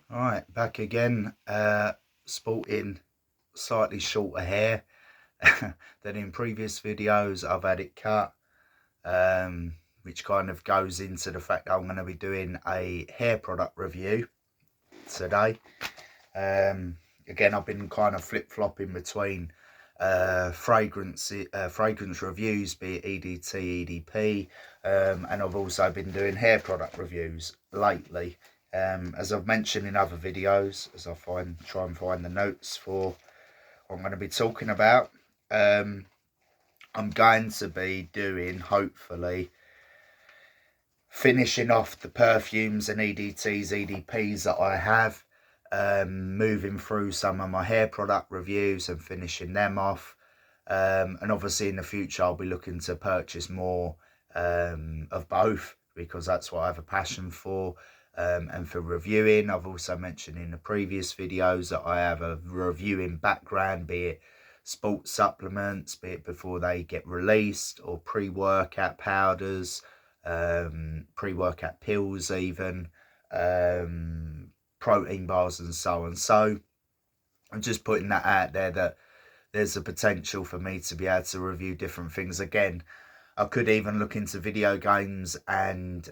Alright, back again, sporting slightly shorter hair than in previous videos. I've had it cut, which kind of goes into the fact that I'm going to be doing a hair product review today. Again, I've been kind of flip-flopping between fragrance reviews, be it EDT, EDP, and I've also been doing hair product reviews lately. As I've mentioned in other videos, as I try and find the notes for what I'm going to be talking about, I'm going to be doing, hopefully, finishing off the perfumes and EDTs, EDPs that I have, moving through some of my hair product reviews and finishing them off. And obviously in the future I'll be looking to purchase more of both, because that's what I have a passion for. And for reviewing, I've also mentioned in the previous videos that I have a reviewing background, be it sports supplements, be it before they get released, or pre-workout powders, pre-workout pills even, protein bars and so on. So I'm just putting that out there, that there's a potential for me to be able to review different things. Again, I could even look into video games and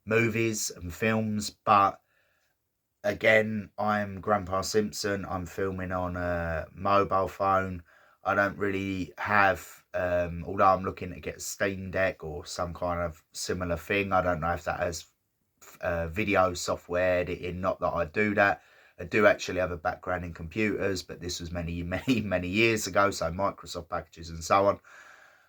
movies and films, but again, I'm Grandpa Simpson. I'm filming on a mobile phone. I don't really have, although I'm looking to get a Steam Deck or some kind of similar thing. I don't know if that has video software editing. Not that I do that. I do actually have a background in computers, but this was many years ago, so Microsoft packages and so on.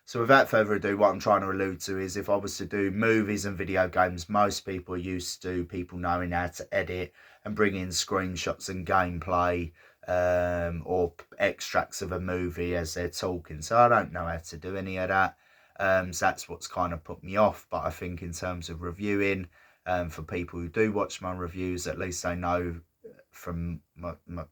So without further ado, what I'm trying to allude to is, if I was to do movies and video games, most people are used to people knowing how to edit and bring in screenshots and gameplay, or extracts of a movie as they're talking. So I don't know how to do any of that. So that's what's kind of put me off. But I think in terms of reviewing, for people who do watch my reviews, at least they know from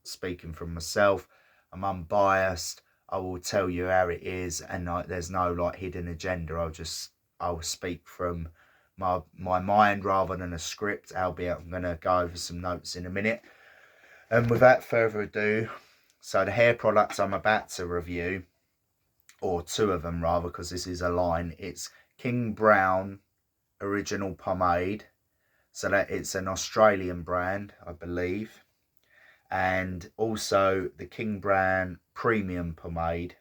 speaking from myself, I'm unbiased. I will tell you how it is, and there's no like hidden agenda. I'll speak from my mind rather than a script, albeit I'm going to go over some notes in a minute. And without further ado, so the hair products I'm about to review, or two of them rather, because this is a line, it's KINGBROWN Original Pomade. So that it's an Australian brand, I believe. And also the KINGBROWN Premium Pomade,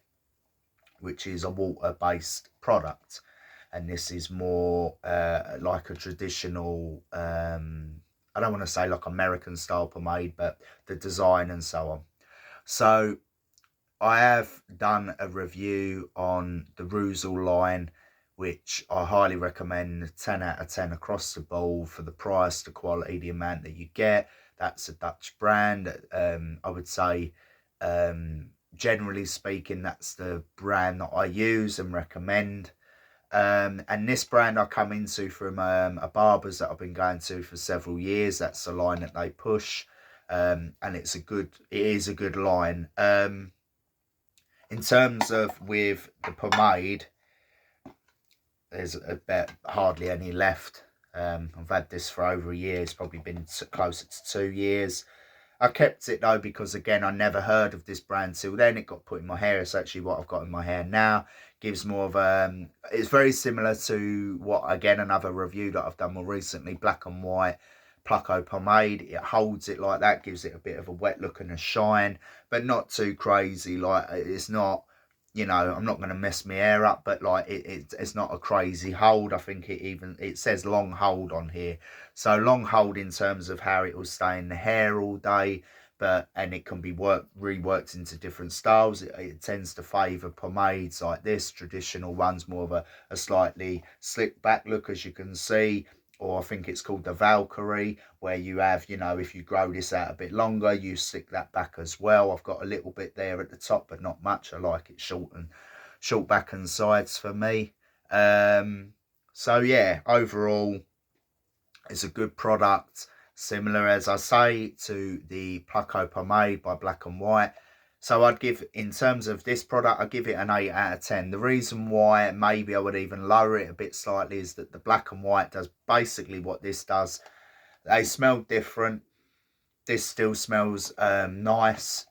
which is a water-based product. And this is more like a traditional, I don't want to say like American style pomade, but the design and so on. So I have done a review on the Ruzel line, which I highly recommend. 10 out of 10 across the board for the price, the quality, the amount that you get. That's a Dutch brand. I would say, generally speaking, that's the brand that I use and recommend. And this brand I come into from a barber's that I've been going to for several years. That's the line that they push, and it is a good line. In terms of with the pomade, there's hardly any left. I've had this for over a year. It's probably been closer to 2 years. I kept it though because, again, I never heard of this brand till then. It got put in my hair. It's actually what I've got in my hair now. Gives more of it's very similar to what, again, another review that I've done more recently, Black and White Plucko Pomade. It holds it like that, gives it a bit of a wet look and a shine, but not too crazy. Like, it's not, you know, I'm not going to mess my hair up, but like it's not a crazy hold. I think it says long hold on here, so long hold in terms of how it will stay in the hair all day, and it can be reworked into different styles. It tends to favour pomades like this, traditional ones, more of a slightly slick back look, as you can see. Or I think it's called the Valkyrie, where you have, you know, if you grow this out a bit longer, you stick that back as well. I've got a little bit there at the top, but not much. I like it short back and sides for me. So yeah, overall, it's a good product. Similar, as I say, to the Plucko Pomade by Black and White. So I'd give, in terms of this product, I'd give it an 8 out of 10. The reason why maybe I would even lower it a bit slightly is that the Black and White does basically what this does. They smell different. This still smells nice,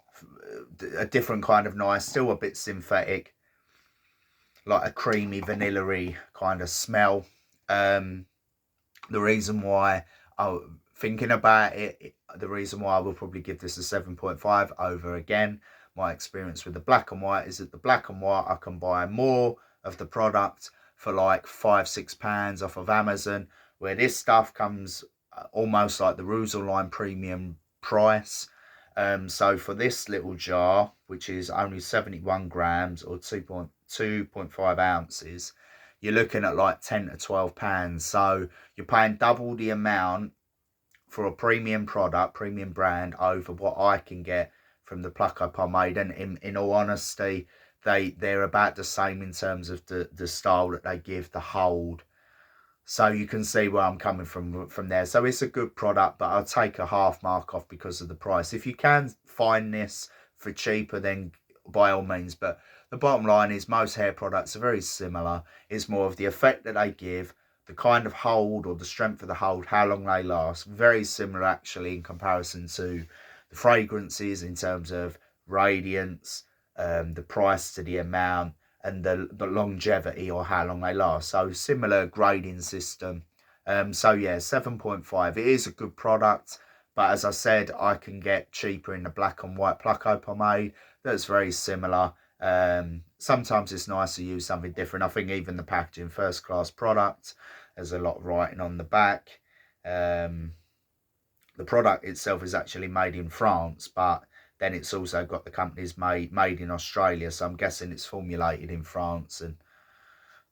a different kind of nice, still a bit synthetic, like a creamy, vanilla-y kind of smell. The reason why thinking about it, the reason why I will probably give this a 7.5 over, again, my experience with the black and white, is that the black and white I can buy more of the product for like £5-6 off of Amazon, where this stuff comes almost like the Rusal line premium price. So for this little jar, which is only 71 grams or 2.5 ounces, you're looking at like £10 to £12. So you're paying double the amount for a premium product, premium brand, over what I can get from the Plucko Pomade. And in all honesty, they're about the same in terms of the style that they give, the hold. So you can see where I'm coming from there. So it's a good product, but I'll take a half mark off because of the price. If you can find this for cheaper, then by all means. But the bottom line is most hair products are very similar. It's more of the effect that they give, the kind of hold or the strength of the hold, how long they last. Very similar actually in comparison to the fragrances in terms of radiance, the price to the amount, and the longevity or how long they last. So similar grading system. So yeah, 7.5. It is a good product, but as I said, I can get cheaper in the black and white Plucko Pomade that's very similar. Sometimes it's nice to use something different. I think even the packaging, first class product. There's a lot of writing on the back. The product itself is actually made in France, but then it's also got the companies made in Australia, so I'm guessing it's formulated in France and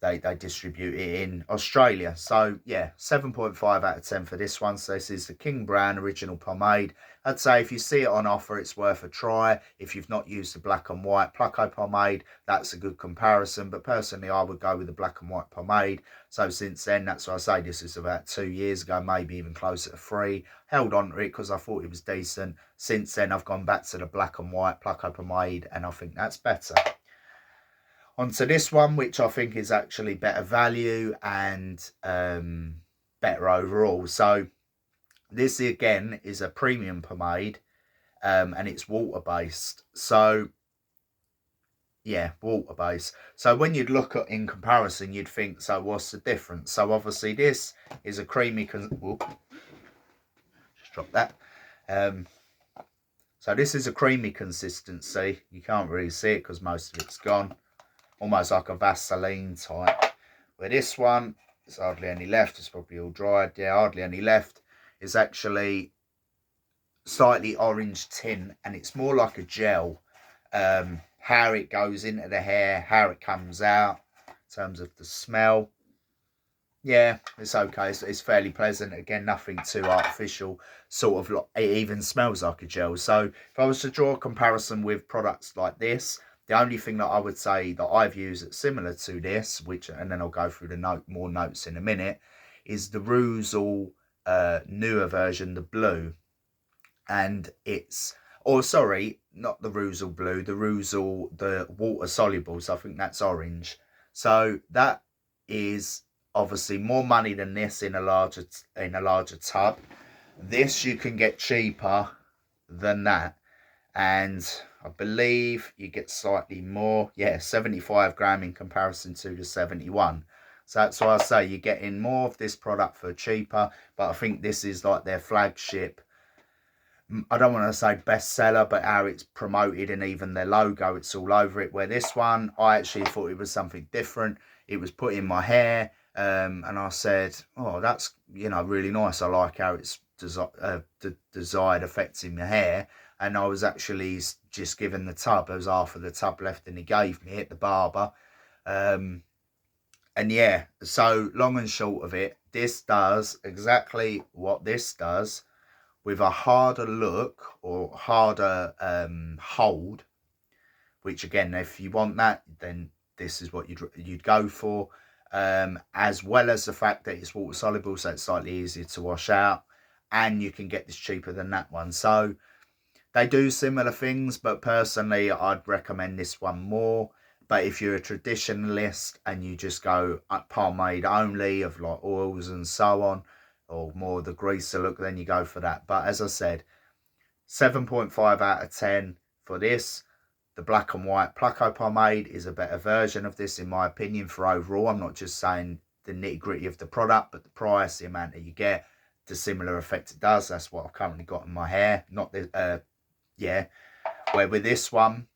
they distribute it in Australia. So yeah, 7.5 out of 10 for this one. So this is the KINGBROWN original pomade. I'd say if you see it on offer, it's worth a try. If you've not used the black and white Plucko pomade, that's a good comparison. But personally, I would go with the black and white pomade. So since then, that's why I say this is about 2 years ago, maybe even closer to 3. Held on to it because I thought it was decent. Since then, I've gone back to the black and white Plucko pomade, and I think that's better. Onto this one, which I think is actually better value and better overall. So this again is a premium pomade, and it's water based. So yeah, water based. So when you'd look at in comparison, you'd think, so what's the difference? So obviously this is a creamy. Just drop that. So this is a creamy consistency. You can't really see it because most of it's gone. Almost like a Vaseline type. Where this one, there's hardly any left. It's probably all dried. Yeah, hardly any left. It's actually slightly orange tint, and it's more like a gel. How it goes into the hair, how it comes out, in terms of the smell. Yeah, it's okay. It's fairly pleasant. Again, nothing too artificial. Sort of like, it even smells like a gel. So if I was to draw a comparison with products like this, the only thing that I would say that I've used that's similar to this, and then I'll go through the more notes in a minute, is the Rusal newer version, the blue. And it's, or sorry, not the Rusal blue, the Rusal, the water soluble. So I think that's orange. So that is obviously more money than this in a larger tub. This you can get cheaper than that. And I believe you get slightly more. Yeah, 75 gram in comparison to the 71. So that's why I say you're getting more of this product for cheaper. But I think this is like their flagship. I don't want to say bestseller, but how it's promoted and even their logo, it's all over it. Where this one, I actually thought it was something different. It was put in my hair, and I said, oh, that's, really nice. I like how it's the desired effects in my hair. And I was actually just given the tub. There was half of the tub left, and he gave me it, the barber. And yeah, so long and short of it, this does exactly what this does, with a harder look or harder hold. Which again, if you want that, then this is what you'd go for. As well as the fact that it's water soluble, so it's slightly easier to wash out, and you can get this cheaper than that one. So they do similar things, but personally, I'd recommend this one more. But if you're a traditionalist and you just go pomade only of like oils and so on, or more the greaser look, then you go for that. But as I said, 7.5 out of 10 for this. The black and white Plucko pomade is a better version of this, in my opinion, for overall. I'm not just saying the nitty-gritty of the product, but the price, the amount that you get, the similar effect it does. That's what I've currently got in my hair. Not the, yeah. Where with this one,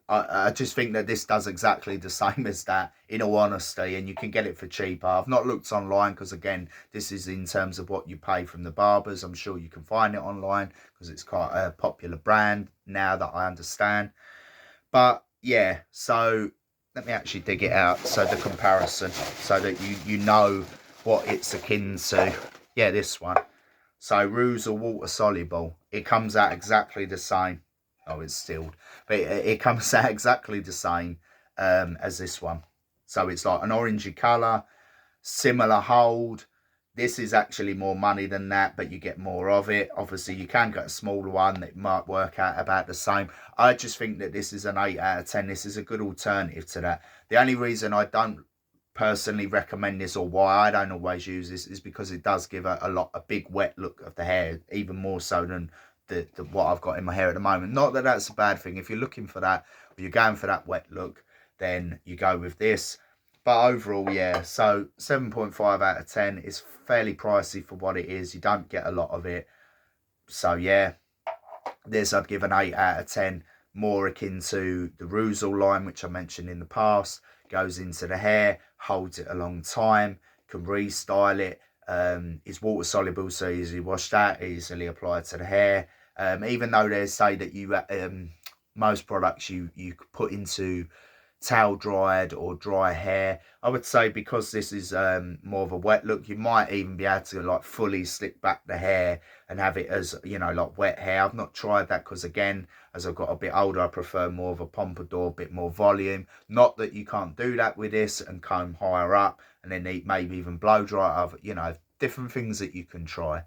I just think that this does exactly the same as that, in all honesty, and you can get it for cheaper. I've not looked online because, again, this is in terms of what you pay from the barbers. I'm sure you can find it online because it's quite a popular brand now that I understand. But yeah, so let me actually dig it out, so the comparison, so that you know what it's akin to. Yeah, this one. So Rouge are water soluble. It comes out exactly the same. Oh, it's sealed. But it comes out exactly the same as this one. So it's like an orangey colour, similar hold. This is actually more money than that, but you get more of it. Obviously, you can get a smaller one that might work out about the same. I just think that this is an 8 out of 10. This is a good alternative to that. The only reason I don't personally recommend this, or why I don't always use this, is because it does give a big wet look of the hair, even more so than the what I've got in my hair at the moment. Not that that's a bad thing. If you're looking for that, or you're going for that wet look, then you go with this. But overall, yeah, so 7.5 out of 10 is fairly pricey for what it is. You don't get a lot of it. So yeah, this I'd give an 8 out of 10, more akin to the Rouge line, which I mentioned in the past. Goes into the hair, holds it a long time, can restyle it. It's water soluble, so easily washed out, easily applied to the hair. Even though they say that you most products you put into towel dried or dry hair, I would say because this is more of a wet look, you might even be able to like fully slick back the hair and have it as, you know, like wet hair. I've not tried that because, again, as I've got a bit older, I prefer more of a pompadour, a bit more volume. Not that you can't do that with this and comb higher up and then maybe even blow dry, you know, different things that you can try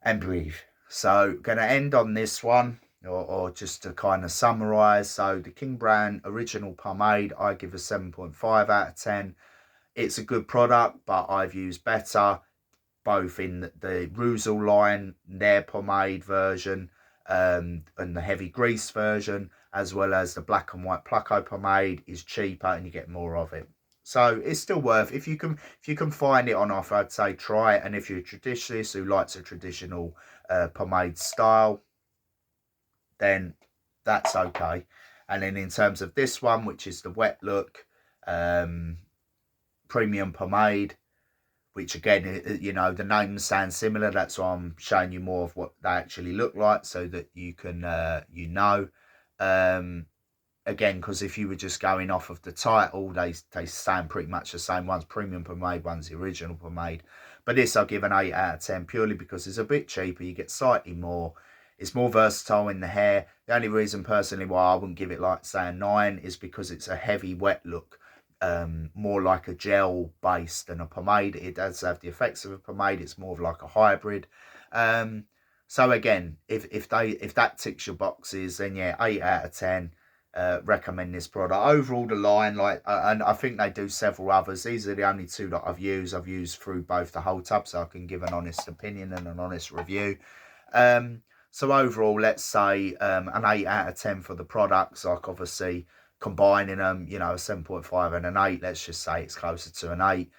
and breathe. So going to end on this one, or just to kind of summarize. So the KINGBROWN original pomade, I give a 7.5 out of 10. It's a good product, but I've used better, both in the Rouge line, their pomade version, and the heavy grease version, as well as the black and white Plucko pomade is cheaper and you get more of it. So it's still worth, if you can find it on offer, I'd say try it. And if you're a traditionalist who likes a traditional pomade style, then that's okay. And then in terms of this one, which is the wet look premium pomade, which again, you know, the names sound similar. That's why I'm showing you more of what they actually look like, so that you can, you know. Again, because if you were just going off of the title, they sound pretty much the same. One's premium pomade, one's the original pomade. But this I'll give an 8 out of 10, purely because it's a bit cheaper. You get slightly more. It's more versatile in the hair. The only reason personally why I wouldn't give it, like, say, a 9 is because it's a heavy wet look. More like a gel base than a pomade. It does have the effects of a pomade. It's more of like a hybrid. So again, if that ticks your boxes, then yeah, 8 out of 10. Recommend this product. Overall, the line, like, and I think they do several others. These are the only two that I've used. I've used through both the whole tub, so I can give an honest opinion and an honest review. So overall, let's say an 8 out of 10 for the products. Like, obviously, combining them, you know, a 7.5 and an 8, let's just say it's closer to an 8.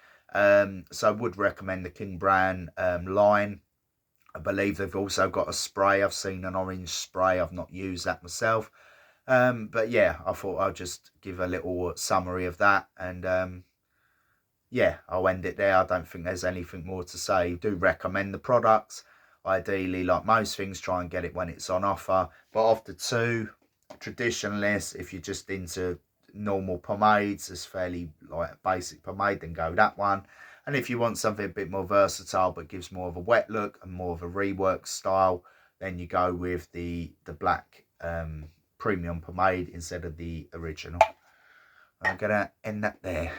So I would recommend the KINGBROWN line. I believe they've also got a spray. I've seen an orange spray. I've not used that myself. But yeah, I thought I'll just give a little summary of that. And yeah, I'll end it there. I don't think there's anything more to say. Do recommend the products. Ideally, like most things, try and get it when it's on offer. But of the two, traditionalists, if you're just into normal pomades, it's fairly like basic pomade, then go that one. And if you want something a bit more versatile but gives more of a wet look and more of a rework style, then you go with the black premium pomade instead of the original. I'm gonna end that there.